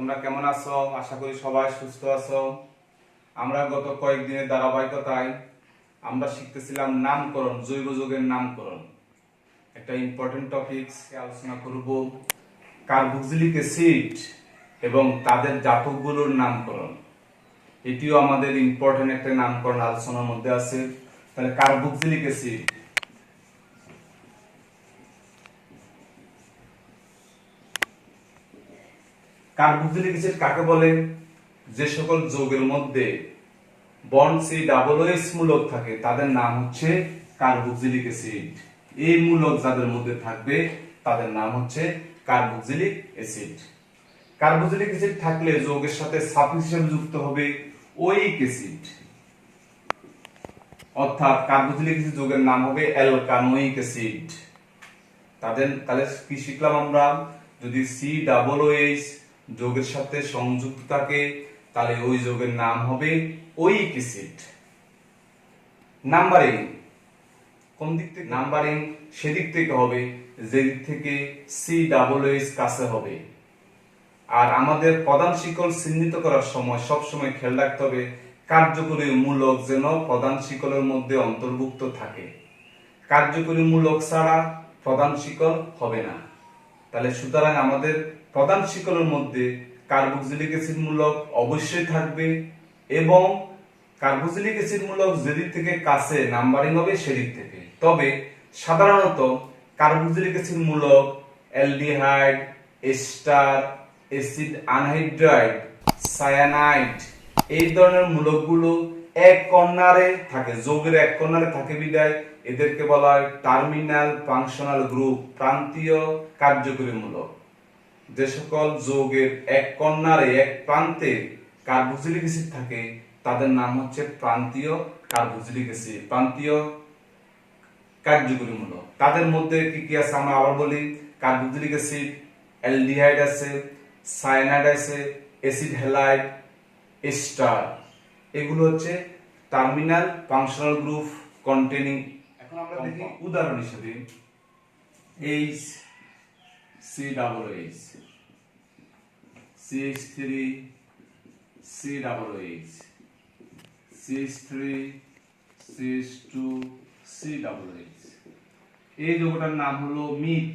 তোমরা কেমন আছো? আশা করি সবাই সুস্থ আছো। আমরা গত কয়েকদিনের ধারাবাহিকতায় আমরা শিখতেছিলাম নামকরণ, জৈব যৌগের নামকরণ। একটা ইম্পর্টেন্ট টপিকস আলোচনা করব, কার্বক্সিলিক অ্যাসিড এবং তাদের জাতকগুলোর নামকরণ। এটিও আমাদের ইম্পর্টেন্ট একটা নামকরণ আলোচনার মধ্যে আছে। তাহলে কার্বক্সিলিক অ্যাসিড, কার্বক্সিলিক অ্যাসিড কাকে বলে? যে সকল যৌগের মধ্যে বন্ড সি ডাবল ওএইচ মূলক থাকে তাদের নাম হচ্ছে কার্বক্সিলিক অ্যাসিড। এই মূলক যাদের মধ্যে থাকবে তাদের নাম হচ্ছে কার্বক্সিলিক অ্যাসিড। কার্বক্সিলিক অ্যাসিড থাকলে যৌগের সাথে সাফিক্স হিসেবে যুক্ত হবে ওইক অ্যাসিড, অর্থাৎ কার্বক্সিলিক অ্যাসিড যৌগের নাম হবে অ্যালকানোইক অ্যাসিড। তাহলে কি শিখলাম আমরা? যদি সি ডাবল ওএইচ যৌগের সাথে সংযুক্ত থাকে তাহলে ওই যৌগের নাম হবে ওইক অ্যাসিড। নাম্বারিং কোন দিক থেকে? নাম্বারিং সেদিক থেকে হবে যে দিক থেকে সি ডাবল ওএইচ কাছে হবে। আর আমাদের প্রধান শিকল চিহ্নিত করার সময় সব সময় খেয়াল রাখতে হবে কার্যকরী মূলক যেন প্রধান শিকলের মধ্যে অন্তর্ভুক্ত থাকে। কার্যকরী মূলক ছাড়া প্রধান শিকল হবে না। তাহলে সুতরাং আমাদের প্রধান শিকলের মধ্যে কার্বক্সিলিক অ্যাসিড মূলক অবশ্যই থাকবে এবং কার্বক্সিলিক অ্যাসিড মূলক যেদিক থেকে কাছে নাম্বারিং হবে সেদিক থেকে। তবে সাধারণত কার্বক্সিলিক অ্যাসিড মূলক অ্যালডিহাইড, এস্টার, অ্যাসিড আনহাইড্রাইড, সায়ানাইড এই ধরনের মূলকগুলো এক কর্নারে থাকে, যৌগের এক কর্নারে থাকে বিধায় এদেরকে বলা হয় টার্মিনাল ফাংশনাল গ্রুপ, প্রান্তীয় কার্যকরী মূলক। যে সকল যৌগের এক কর্নারে এক প্রান্তে কার্বক্সিলিক অ্যাসিড থাকে তাদের নাম হচ্ছে প্রান্তীয় কার্বক্সিলিক অ্যাসিড, প্রান্তীয় কার্যকরী মূলক। তাদের মধ্যে কি কি আছে আমরা আবার বলি। কার্বক্সিলিক অ্যাসিড, অ্যালডিহাইড আছে, সায়ানাইড আছে, অ্যাসিড হ্যালাইড, এস্টার, এগুলো হচ্ছে টার্মিনাল ফাংশনাল গ্রুপ কন্টেনিং। এখন আমরা দেখি উদাহরণ হিসেবে H C double H, CH3 C double H, CH3 CH2 C double H। এই যৌগটার নাম হলো মিথ।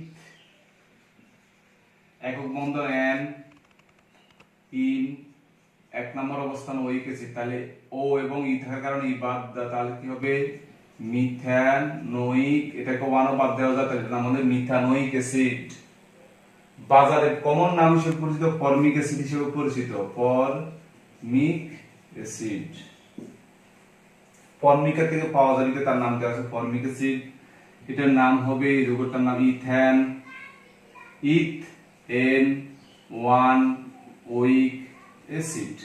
একক বন্ধন N, ইন, এক নম্বর অবস্থান ওইক অ্যাসিড। তাহলে ও এবং ই থাকার কারণে ই বাদ, তাহলে কি হবে মিথানোইক। এটাকে ওয়ানও বাদ দেওয়া যায়, তাহলে এটার নাম হলো মিথানোইক অ্যাসিড। বাজারে কমন নাম হিসেবে পরিচিত ফর্মিক অ্যাসিড হিসেবে পরিচিত, ফর্মিক অ্যাসিড। ফর্মিকা থেকে পাওয়া যাবে তার নাম দেওয়া আছে ফর্মিক অ্যাসিড। এটার নাম হবে, যৌগটার নাম ইথেন, ইথ-এন 1 ওইক অ্যাসিড।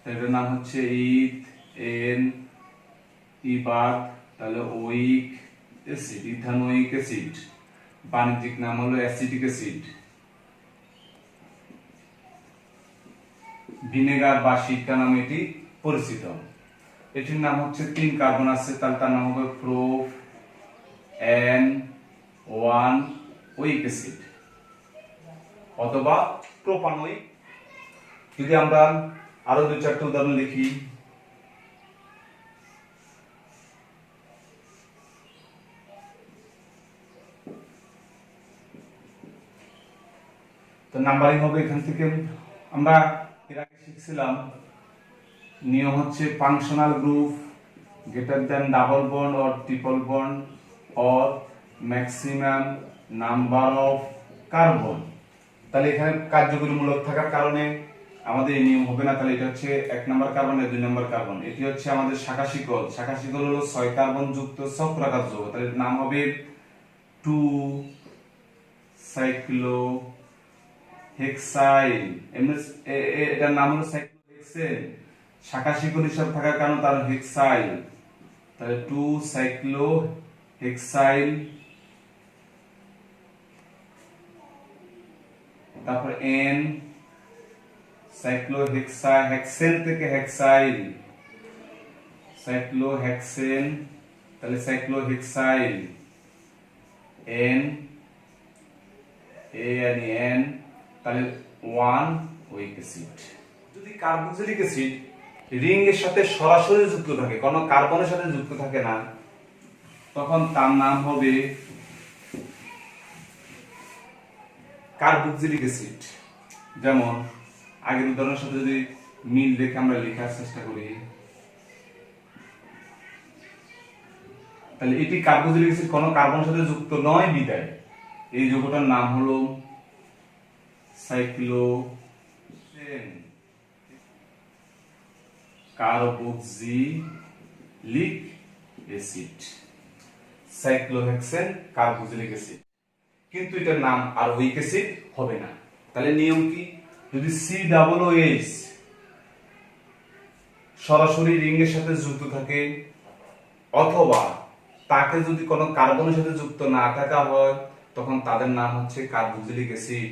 এটার নাম হচ্ছে ইথ-এন ই বাদ, তাহলে ওইক অ্যাসিড, ইথানোইক অ্যাসিড। বাণিজ্যিক নাম হলো অ্যাসিটিক অ্যাসিড। ভিনেগার বা সিরকা নামে এটি পরিচিত। এটির নাম হচ্ছে 3 কার্বন আছে, তাহলে তার নাম হবে প্রোপ N1 ওইক অ্যাসিড অথবা প্রোপানোইক। যদি আমরা আরো 2-4টা উদাহরণ লিখি, তো নাম্বারিং হবে এখান থেকে। আমরা এর আগে শিখছিলাম নিয়ম হচ্ছে functional group greater than double bond or triple bond or maximum number of carbon. তাহলে এখানে কার্যকরী মূলক থাকার কারণে আমাদের এই নিয়ম হবে না। তাহলে এটা হচ্ছে 1 নম্বর কার্বন, 2 নম্বর কার্বন। এটি হচ্ছে আমাদের শাখা শিকল। শাখা শিকল হলো 6 কার্বন যুক্ত চক্রাকার যৌগ। তাহলে এর নাম হবে 2 সাইক্লো হেক্সাইল। এটার নাম হলো সাইক্লোহেক্সেন। শাখা শিকল হিসাবে থাকার কারণে তার হেক্সাইল, তাহলে 2 সাইক্লোহেক্সাইল। তারপর N সাইক্লোহেক্সেন থেকে হেক্সাইল, সাইক্লোহেক্সেন, তাহলে সাইক্লোহেক্সাইল N, A and N, তাহলে 1 উইক অ্যাসিড। যদি কার্বক্সিলিক অ্যাসিড রিং এর সাথে সরাসরি যুক্ত থাকে, কোনো কার্বনের সাথে যুক্ত থাকে না, তখন তার নাম হবে কার্বক্সিলিক অ্যাসিড। যেমন আগের উদাহরণের সাথে যদি মিল রেখে আমরা লেখার চেষ্টা করি, তাহলে এটি কার্বক্সিলিক অ্যাসিড কোনো কার্বনের সাথে যুক্ত নয় বিদায় এই যৌগটার নাম হলো cyclohexane. Carboxylic acid, cyclohexane carboxylic acid. কিন্তু এটার নাম আর উইক অ্যাসিড হবে না। তাহলে নিয়ম কি? যদি COOH সরাসরি রিং এর সাথে যুক্ত থাকে অথবা তাকে যদি কোনো কার্বনের সাথে যুক্ত না থাকা হয়, তখন তাদের নাম হচ্ছে কার্বক্সিলিক অ্যাসিড।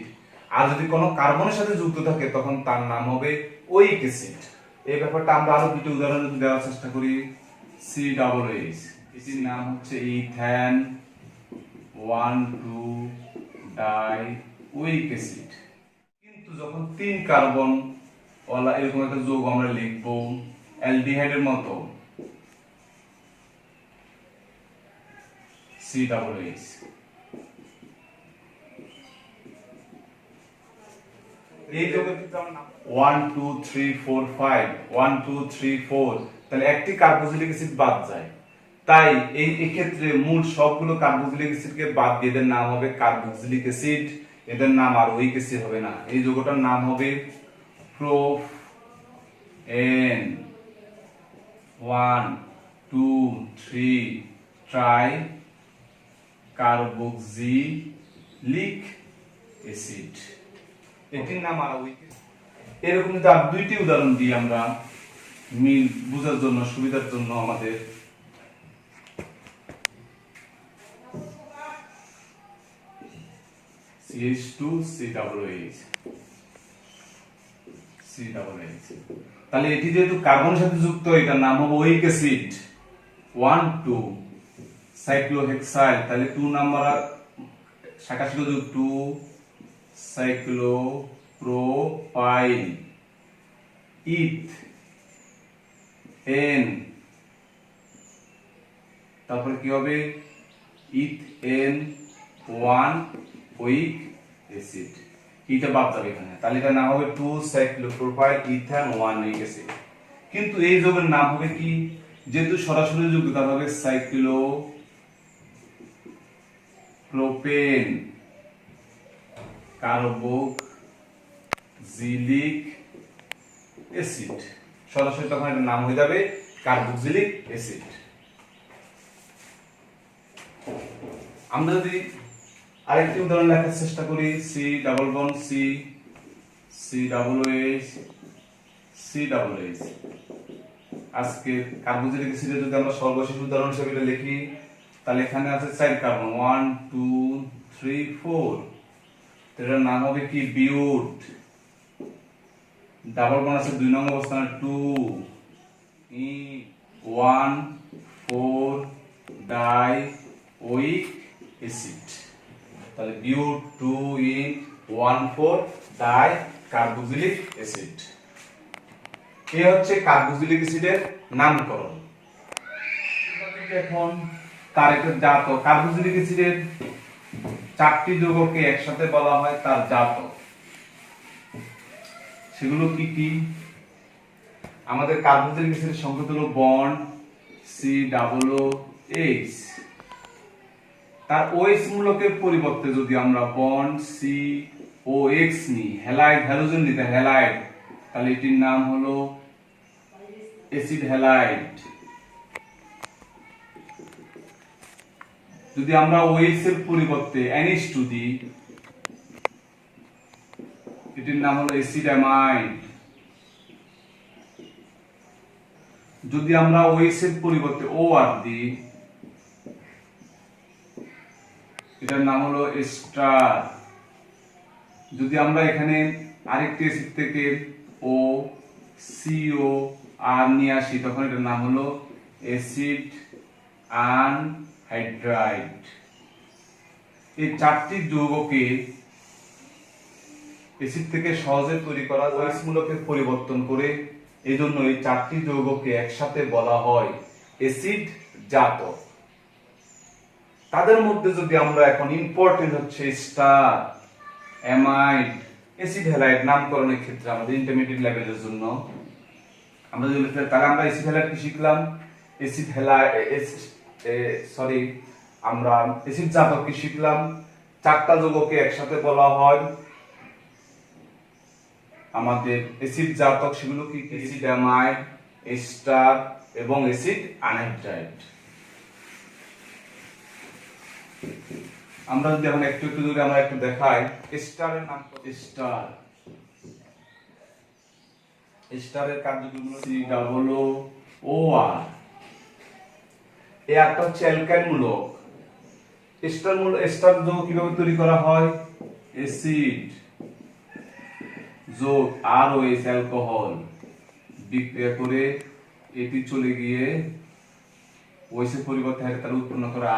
আর যদি কোনো কার্বনের সাথে যুক্ত থাকে তখন তার নাম হবে উইক অ্যাসিড। এই ব্যাপারটা আমরা আরো দুটো উদাহরণ যদি দেওয়ার চেষ্টা করি। COOH, এটির নাম হচ্ছে ইথেন 1,2 ডাই উইক অ্যাসিড। কিন্তু যখন 3 কার্বন ওয়ালা এরকম একটা যৌগ আমরা লিখবো অ্যালডিহাইডের মতো, COOH, এই যৌগের কিন্তু আমরা 1 2 3 4 5 1 2 3 4, তাহলে একটি কার্বক্সিলিক অ্যাসিড বাদ যায়। তাই এই ক্ষেত্রে মূল সবগুলো কার্বক্সিলিক অ্যাসিডকে বাদ দিয়ে এদের নাম হবে কার্বক্সিলিক অ্যাসিড, এদের নাম আর উইক অ্যাসিড হবে না। এই যৌগটার নাম হবে প্রোপেন 1 2 3 ট্রাই কার্বক্সিলিক অ্যাসিড, এটির নাম আর উইক অ্যাসিড। এরকম যদি আর দুইটি উদাহরণ দিই আমরা মিল বোঝার জন্য, সুবিধার জন্য আমাদের। CH2COOH, তাহলে এটি যেহেতু কার্বনের সাথে যুক্ত, এটার নাম হবে উইক অ্যাসিড 1 2 সাইক্লোহেক্সাইল, তাহলে 2 নাম্বার শাখা ছিল 2 সাইক্লোপ্রোপাইল ইথ এন, তারপরে কি হবে ইথেন 1 উইক অ্যাসিড, এটা বাদ যাবে এখানে, তাহলে এটার নাম হবে 2 সাইক্লোপ্রোপাইল ইথেন 1 উইক অ্যাসিড। কিন্তু এই যৌগের নাম হবে কি? যেহেতু সরাসরি যুক্ত, তার হবে সাইক্লোপ্রোপেন কার্বক্সিলিক অ্যাসিড, সরাসরি তখন এটার নাম হয়ে যাবে কার্বক্সিলিক অ্যাসিড। আমরা যদি আরেকটি উদাহরণ লেখার চেষ্টা করি, COOH, আজকে কার্বক্সিলিক অ্যাসিডের যদি আমরা সর্বশেষ উদাহরণ হিসেবে এটা লিখি, তাহলে এখানে আছে 4 কার্বন 1 2 3 4, এটার নাম হবে কি বিউট, ডাবল বন্ড আছে 2 নং অবস্থানে 2 1 4 ডাই উইক অ্যাসিড, তাহলে বিউট 2 1 4 ডাই কার্বক্সিলিক অ্যাসিড। এই হচ্ছে কার্বক্সিলিক অ্যাসিডের নামকরণ। এখন তার একটা জাত, কার্বক্সিলিক অ্যাসিডের 4টি যৌগকে একসাথে বলা হয় তার জাত। সেগুলো কি কি? আমাদের কার্বক্সিলিক অ্যাসিডের সংকেত হলো বন্ড COOH, তার OH মূলকের পরিবর্তে যদি আমরা বন্ড COX নিই, হ্যালাইড হ্যালোজেন নিতে হ্যালাইড, তাহলে এটির নাম হলো অ্যাসিড হ্যালাইড। যদি আমরা OH এর পরিবর্তে NH2 দিই, এটির নাম হলো অ্যাসিড অ্যামাইড। যদি আমরা OH এর পরিবর্তে OR দিই, এটার নাম হলো এস্টার। যদি আমরা এখানে আরেকটি অ্যাসিড থেকে O CO R নিয়ে আসি, তখন এটার নাম হলো অ্যাসিড আনহাইড্রাইড। এই 4টি যৌগকে এসিড থেকে সহজে তৈরি করা OH মূলকের পরিবর্তন করে এজন্য এই 4টি যৌগকে একসাথে বলা হয় অ্যাসিড জাতক। তাদের মধ্যে যদি আমরা এখন ইম্পর্টেন্ট হচ্ছে স্টার, অ্যামাইড, অ্যাসিড হ্যালাইড নামকরণের ক্ষেত্রে আমাদের ইন্টারমিডিয়েট লেভেলের জন্য আমরা যদি তাহলে আমরা অ্যাসিড হ্যালাইড কি শিখলাম, অ্যাসিড হ্যালাইড আমরা অ্যাসিড জাতক কি শিখলাম, 4টা যৌগকে একসাথে বলা হয় আমাদের অ্যাসিড জাতক। সেগুলো কি অ্যাসিড অ্যামাইড, এস্টার এবং অ্যাসিড অ্যানহাইড্রাইড। আমরা যদি এখন একটু যদি আমরা একটু দেখাই এস্টারের নাম এস্টার। এস্টারের কার্যক্রম COOR। এই আটটা হচ্ছে অ্যালকাইল মূলক। এস্টার যৌগ কিভাবে তৈরি করা হয়, অ্যাসিড যোগ ROH অ্যালকোহল বিক্রিয়া করে এটি চলে গিয়ে OH এর পরিবর্তে তার উৎপন্ন করে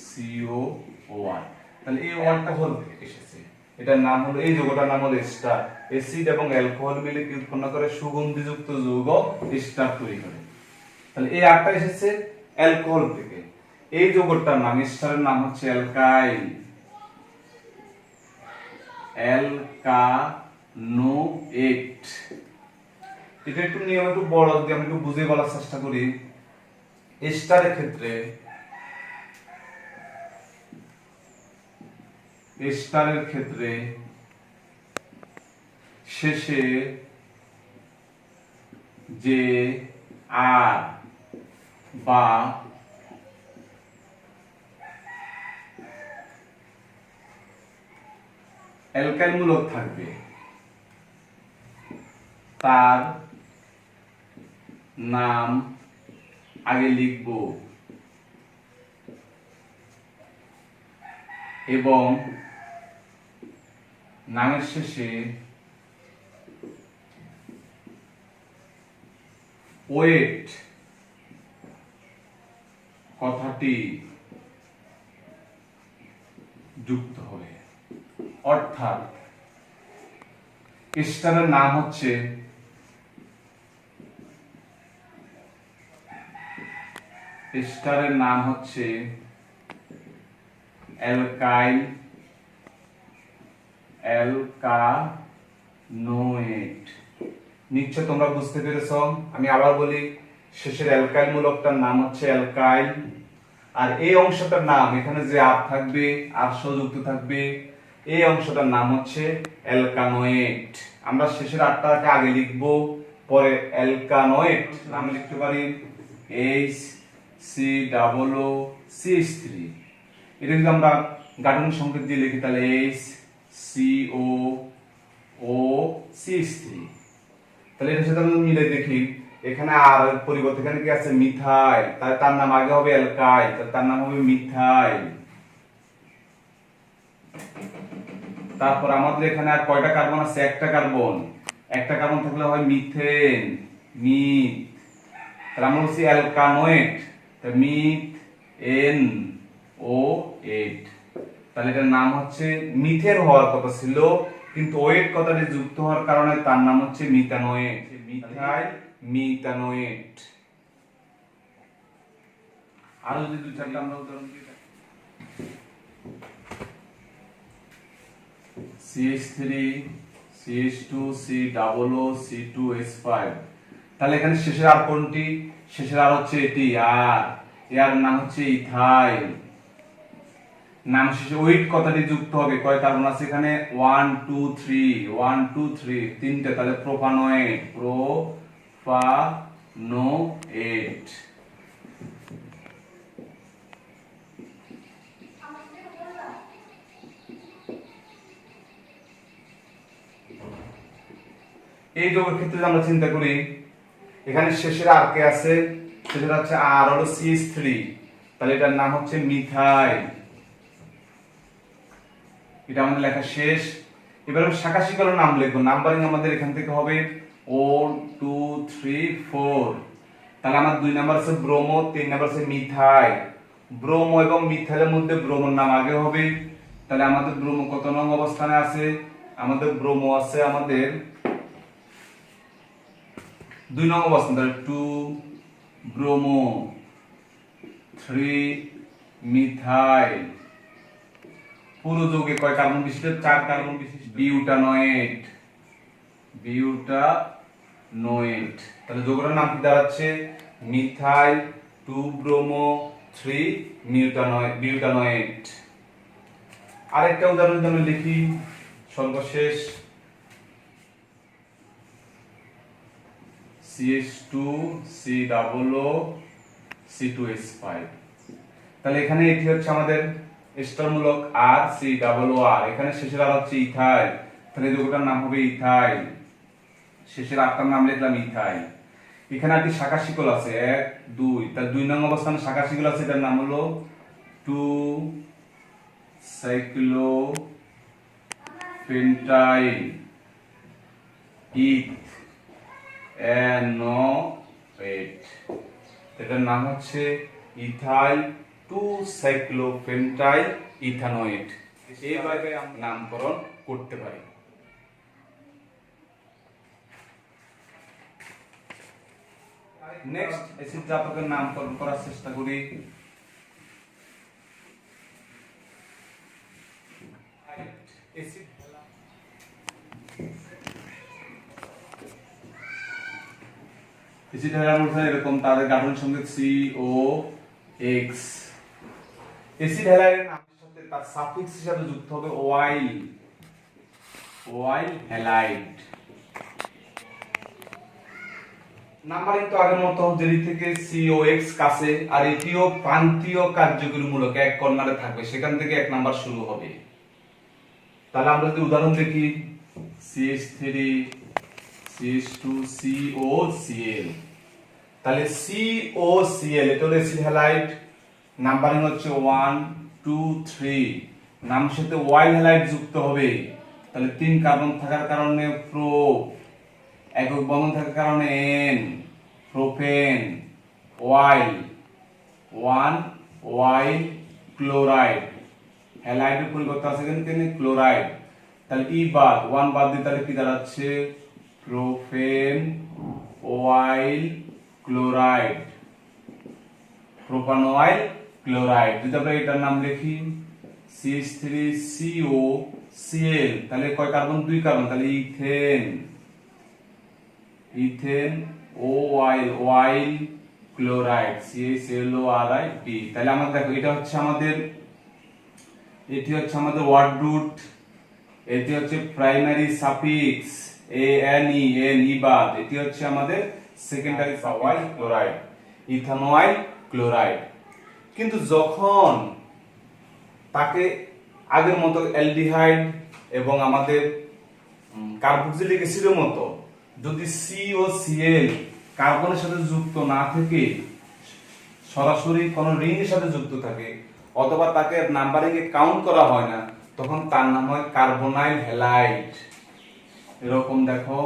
COOR। তাহলে এই ওয়ানটা হল থেকে এসেছে, এটার নাম হলো, এই যৌগটার নাম হলো এস্টার। অ্যাসিড এবং অ্যালকোহল মিলে কি উৎপন্ন করে, সুগন্ধিযুক্ত যৌগ এস্টার তৈরি করে। তাহলে এই আটটা এসেছে অ্যালকোহল থেকে। এই যৌগটার নাম, এস্টারের নাম হচ্ছে অ্যালকাইল, অ্যালকানোয়েট। এটা একটু নিয়ম একটু বড়, যদি আমি একটু বুঝে বলার চেষ্টা করি। এস্টারের ক্ষেত্রে শেষে যে আর বা অ্যালকাইল মূলক থাকবে তার নাম আগে লিখব এবং নামের শেষে ওয়েট কথাটি যুক্ত হবে। অর্থাৎ এস্টারের নাম হচ্ছে অ্যালকাইল অ্যালকানোয়েট। নিশ্চয় তোমরা বুঝতে পেরেছো। আমি আবার বলি, শেষের অ্যালকাইল মূলকটার নাম হচ্ছে অ্যালকাইল, আর এই অংশটার নাম, এখানে যে আর থাকবে, আর যুক্ত থাকবে, এই অংশটার নাম হচ্ছে অ্যালকানোয়েট। আমরা শেষের আটটাকে আগে লিখবো, পরে অ্যালকানোয়েট নাম লিখতে পারি HCOOCH3। এটা যদি আমরা গাঠনিক সংকেত দিয়ে লিখি তাহলে HCOOCH3। তাহলে এটার সাথে আমরা মিলে দেখি, এখানে আর পরিবর্তে এখানে কি আছে, মিথাইল, তাহলে তার নাম আগে হবে অ্যালকাইল, তার নাম হবে মিথাইল। তারপর আমাদের এখানে আর কয়টা কার্বন আছে, একটা কার্বন থাকলে হয় মিথেন, মিথ। তাহলে আমরা বলছি অ্যালকানোয়েট, মিথেন-OH। তাহলে এটার নাম হচ্ছে, মিথেন হওয়ার কথা ছিল কিন্তু ওয়েট কথাটি যুক্ত হওয়ার কারণে তার নাম হচ্ছে মিথানোয়েট, মিথাইল মিথানোয়েট। আর যদি দুই চারটা আমরা উদাহরণ দিই, CH3 CH2 COO C2H5। তাহলে এখানে শেষের আর কোনটি, শেষের আর হচ্ছে এটি, আর এর নাম হচ্ছে ইথাইল। নাম শেষে ওয়েট কথাটি যুক্ত হবে, কয় কার্বন আছে এখানে, 1 2 3 তিনটে, তাহলে প্রোপানোয়েট। এই যৌগের ক্ষেত্রে আমরা চিন্তা করি, এখানে শেষের আর কে আছে, শেষের হচ্ছে আর হলো CH3, তাহলে এটার নাম হচ্ছে মিথাইল। এটা আমাদের লেখা শেষ। এবার আমি শাখা শিকলের নাম লিখবো, নাম্বারিং আমাদের এখান থেকে হবে 1 2 3 4। তাহলে আমার 2 নাম্বার আছে ব্রোমো, 3 নাম্বার আছে মিথাইল। ব্রোমো এবং মিথাইলের মধ্যে ব্রোমোর নাম আগে হবে, তাহলে আমাদের ব্রোমো কত নং অবস্থানে আছে, আমাদের ব্রোমো আছে আমাদের 2 নং অবস্থান, তাহলে 2 ব্রোমো, 3 মিথাইল। পুরো যৌগে কয় কার্বন বিশিষ্ট? 4 কার্বন বিশিষ্ট বিউটানোয়েট। বিউটানোয়েট, তাহলে যৌগটার নাম কি দাঁড়াচ্ছে? Methyl 2 bromo 3 butanoate. আরেকটা উদাহরণ যদি আমরা লিখি, সর্বশেষ CH2 COO C2H5। তাহলে এখানে এটি হচ্ছে আমাদের এস্টারমূলক আর COOR, এখানে শেষের আর হচ্ছে ইথাইল, তাহলে এই যৌগটার নাম হবে ইথাইল। শেষের আটটার নাম লিখলাম ইথাইল। এখানে একটি শাখা শিকল আছে 1 2, তার 2 নং অবস্থানে শাখা শিকল আছে, এটার নাম হলো 2 সাইক্লোপেন্টাইল ইথানোয়েট, এটার নাম হচ্ছে ইথাইল 2 সাইক্লোপেন্টাইল ইথানোয়েট। এইভাবে আমরা নামকরণ করতে পারি। নেক্সট অ্যাসিড জাতকের নামকরণ করার চেষ্টা করি। অ্যাসিড হ্যালাইড এরকম, তাদের গাঠনিক সংকেত COX। অ্যাসিড হ্যালাইডের নামের সাথে তার সাফিক্স হিসেবে যুক্ত হবে ওয়াইল, ওয়াইল হ্যালাইড। নাম্বারিং তো আগের মতো, যেটি থেকে COX কাছে, আর এটিও প্রান্তীয় কার্যকরীমূলক এক কর্নারে থাকবে, সেখান থেকে 1 নাম্বার শুরু হবে। তাহলে আমরা যদি উদাহরণ দেখি, CH3 CH2 COCl, তাহলে COCl এটা হলো অ্যাসিড হ্যালাইড, নাম্বারিং হচ্ছে 1 2 3, নামের সাথে ওয়াইল হ্যালাইড যুক্ত হবে, তাহলে 3 কার্বন থাকার কারণে প্রো, একক বন্ধন থাকার কারণে N, প্রোপেন, ওয়াইল 1 ওয়াইল ক্লোরাইড, হ্যালাইডের পরিবর্তে আছে কিন্তু ক্লোরাইড, তাহলে ই বাদ 1 বাদ দিই, তাহলে কি দাঁড়াচ্ছে? প্রোপেন ওয়াইল ক্লোরাইড, প্রোপানয়েল ক্লোরাইড। যদি আমরা এটার নাম লিখি CH3 COCl, তাহলে কয় কার্বন? 2 কার্বন, তাহলে ইথেন, ইথেন ওয়াইল, ওয়াইল ক্লোরাইড CHLORID। তাহলে আমরা দেখো, এটা হচ্ছে আমাদের, এটি হচ্ছে আমাদের ওয়ার্ড রুট, এটি হচ্ছে প্রাইমারি সাফিক্স ANE, N বাদ, এটি হচ্ছে আমাদের সেকেন্ডারি ওয়াইল ক্লোরাইড, ইথানোয়াইল ক্লোরাইড। কিন্তু যখন তাকে আগের মতো অ্যালডিহাইড এবং আমাদের কার্বক্সিলিক অ্যাসিডের মতো যদি COCl কার্বনের সাথে যুক্ত না থেকে সরাসরি কোন রিং এর সাথে যুক্ত থাকে, অথবা তাকে নাম্বারিং এ কাউন্ট করা হয় না, তখন তার নাম হয় কার্বনাইল হ্যালাইড। এরকম দেখো,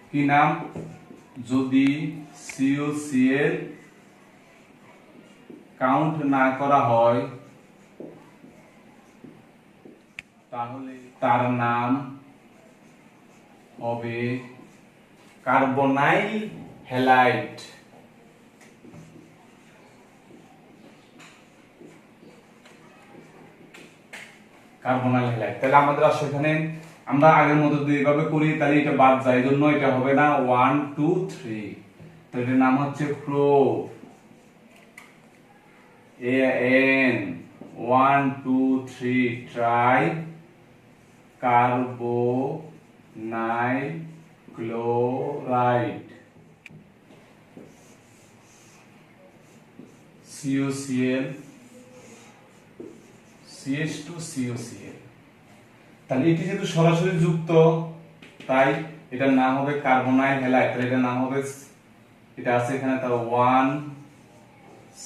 কি নাম? যদি COCl কাউন্ট না করা হয় তাহলে তার নাম হবে কার্বনাইল হ্যালাইড। Carbonyl halide. তাহলে আমাদের আসলে এখানে আমরা আগের মতো যদি এভাবে করি, তাহলে এটা বাদ যায়, এজন্য এটা হবে না 1 2 3, তো এটার নাম হচ্ছে pro AN 1 2 3 try carbonyl chloride. COCl CH2 COCl, তাহলে এটি যেহেতু সরাসরি যুক্ত, তাই এটার নাম হবে কার্বনাইল হ্যালাইড। তাহলে এটার নাম হবে, এটা আছে এখানে, তার 1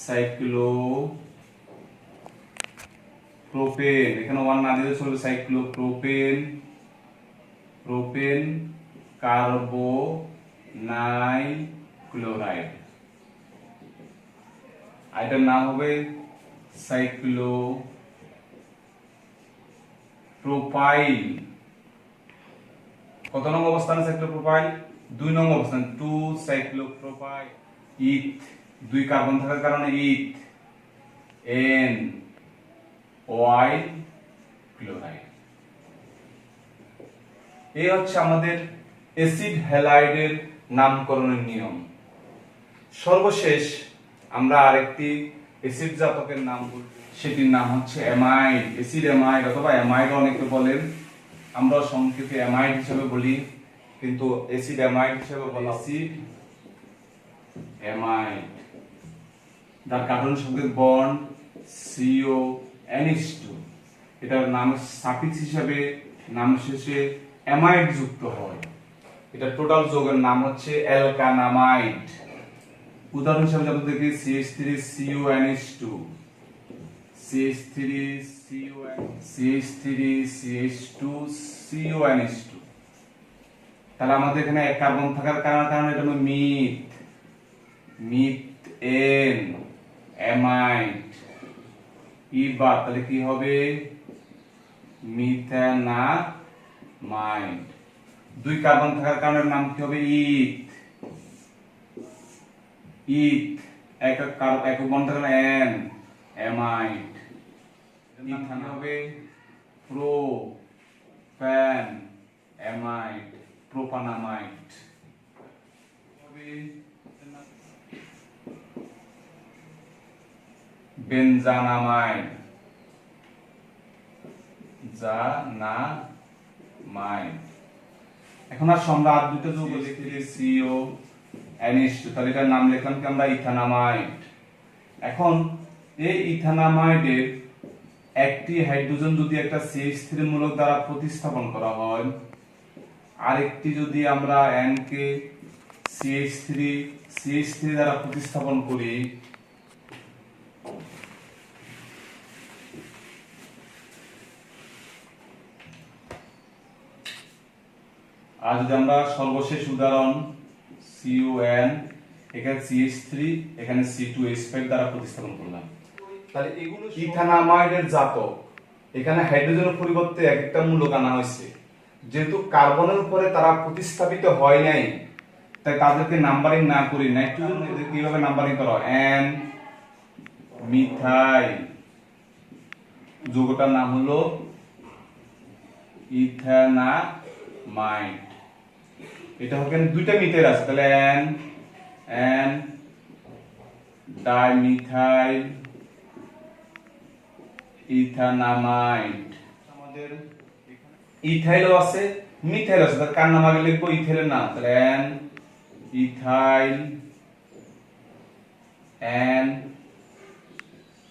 সাইক্লো প্রোপেন, এখানে 1 না দিলে চলবে, cyclopropane, propane carbonyl chloride. আর এটার নাম হবে সাইক্লোপ্রোপাইল। কত নং অবস্থানে সাইক্লোপ্রোপাইল? 2 নং অবস্থান, 2 সাইক্লোপ্রোপাইল। ইথ, 2 কার্বন থাকার কারণে ইথ, এন অয়েল ক্লোরাইড। এই হচ্ছে আমাদের অ্যাসিড হ্যালাইডের নামকরণের নিয়ম। সর্বশেষ আমরা আরেকটি অ্যাসিড জাতকের নাম বলব, সেটির নাম হচ্ছে অ্যামাইড। অ্যাসিড অ্যামাইড অথবা অ্যামাইড অনেকে বলেন, আমরা সংক্ষেপে অ্যামাইড হিসেবে বলি, কিন্তু অ্যাসিড অ্যামাইড হিসেবে বলা অ্যাসিড অ্যামাইড। যার কার্বন সংকেত বন্ড CONH2। এটার নাম সাফিক্স হিসেবে নাম শেষে অ্যামাইড যুক্ত হয়। এটা টোটাল যৌগের নাম হচ্ছে অ্যালকানামাইড। উদাহরণ হিসেবে যদি দেখি CH3CONH2, CH3CH2CONH2। তাহলে আমাদের এখানে এক কার্বন থাকার কারণে এটা হলো মিথেন অ্যামাইড। এবার তাহলে কি হবে? মিথেনামাইড। 2 কার্বন থাকার কারণে নাম কি হবে? ইথ। এক বন্ধ থাকলে এন অ্যামাইড। ইথান হবে প্রোপ্যান অ্যামাইড, প্রোপানামাইড। বেনজানামাইড, জানামাইড। এখন আমরা আর দুটো যৌগ লিখে CONH2, তাহলে এটার নাম লিখলাম কি আমরা? ইথানামাইড। এখন এই ইথানামাইডের একটি হাইড্রোজেন যদি একটা CH3 মূলক দ্বারা প্রতিস্থাপন করা হয়, আরেকটি যদি আমরা N কে CH3 দ্বারা প্রতিস্থাপন করি, আর যদি আমরা সর্বশেষ উদাহরণ CON, এখানে CH3, এখানে C2H5 দ্বারা প্রতিস্থাপন করলাম, তাহলে এগুলো ইথানামাইডের জাতক। এখানে হাইড্রোজেনের পরিবর্তে একটা মূলক আনা হয়েছে, যেহেতু কার্বনের উপরে তারা প্রতিস্থাপিত হয় নাই, তাই তাদেরকে নাম্বারিং না করি। নাইট্রোজেন কিভাবে নাম্বারিং করা হয়? N মিথাইল, যৌগটার নাম হলো ইথানামাইড। এটা হবে দুইটা মিথাইল আছে, তাহলে N ডাইমিথাইল ইথানামাইড। আমাদের ইথাইলও আছে, মিথাইল আছে, তার কার নাম আগে লিখবো? ইথাইলের নাম। তাহলে N ইথাইল, N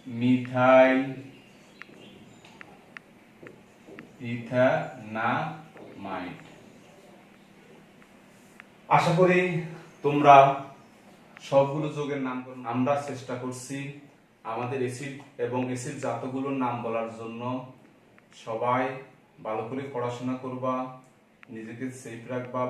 মিথাইল ইথানামাইড। আশা করি তোমরা সবগুলো যৌগের নাম আমরা চেষ্টা করছি আমাদের অ্যাসিড এবং অ্যাসিড জাতগুলোর নাম বলার জন্য। সবাই ভালো করে পড়াশোনা করবা, নিজেকে সেফ রাখবা।